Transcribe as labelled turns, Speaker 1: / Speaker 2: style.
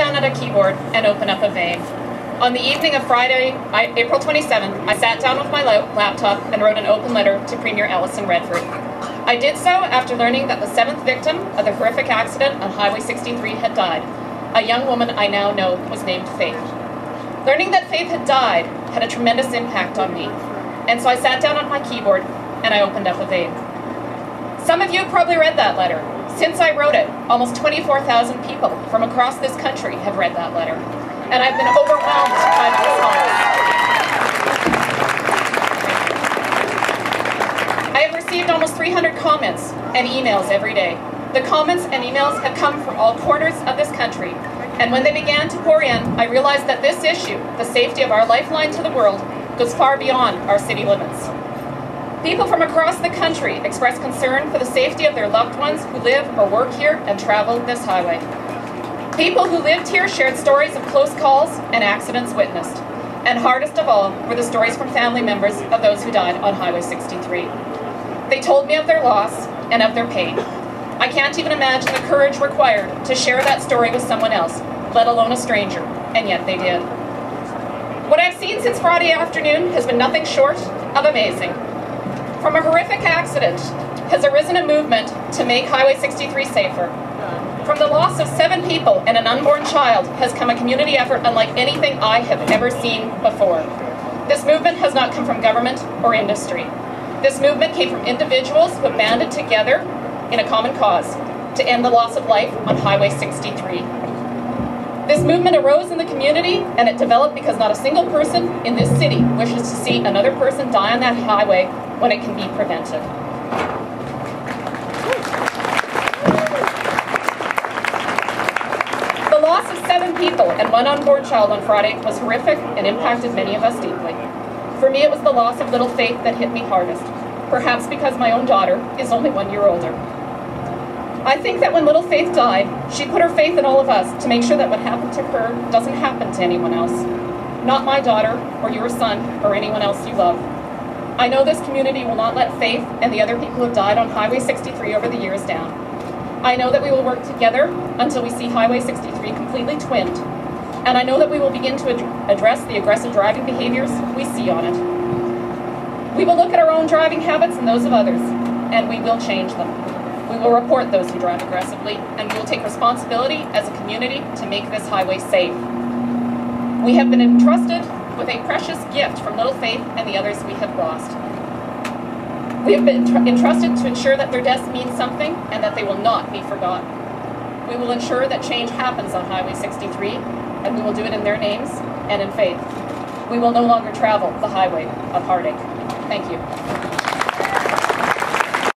Speaker 1: down at a keyboard and open up a vein. On the evening of Friday, April 27th, I sat down with my laptop and wrote an open letter to Premier Ellison Redford. I did so after learning that the 7th victim of the horrific accident on Highway 63 had died. A young woman I now know was named Faith. Learning that Faith had died had a tremendous impact on me, and so I sat down on my keyboard and I opened up a vein. Some of you have probably read that letter. Since I wrote it, almost 24,000 people from across this country have read that letter, and I've been overwhelmed by the response. I have received almost 300 comments and emails every day. The comments and emails have come from all corners of this country, and when they began to pour in, I realized that this issue, the safety of our lifeline to the world, goes far beyond our city limits. People from across the country express concern for the safety of their loved ones who live or work here and travel this highway. People who lived here shared stories of close calls and accidents witnessed. And hardest of all were the stories from family members of those who died on Highway 63. They told me of their loss and of their pain. I can't even imagine the courage required to share that story with someone else, let alone a stranger, and yet they did. What I've seen since Friday afternoon has been nothing short of amazing. From a horrific accident has arisen a movement to make Highway 63 safer. From the loss of 7 people and an unborn child has come a community effort unlike anything I have ever seen before. This movement has not come from government or industry. This movement came from individuals who have banded together in a common cause to end the loss of life on Highway 63. This movement arose in the community, and it developed because not a single person in this city wishes to see another person die on that highway when it can be prevented. The loss of 7 people and 1 unborn child on Friday was horrific and impacted many of us deeply. For me, it was the loss of little Faith that hit me hardest, perhaps because my own daughter is only 1 year older. I think that when little Faith died, she put her faith in all of us to make sure that what happened to her doesn't happen to anyone else. Not my daughter, or your son, or anyone else you love. I know this community will not let Faith and the other people who have died on Highway 63 over the years down. I know that we will work together until we see Highway 63 completely twinned. And I know that we will begin to address the aggressive driving behaviors we see on it. We will look at our own driving habits and those of others, and we will change them. We will report those who drive aggressively, and we will take responsibility as a community to make this highway safe. We have been entrusted with a precious gift from little Faith and the others we have lost. We have been entrusted to ensure that their deaths mean something and that they will not be forgotten. We will ensure that change happens on Highway 63, and we will do it in their names and in faith. We will no longer travel the highway of heartache. Thank you.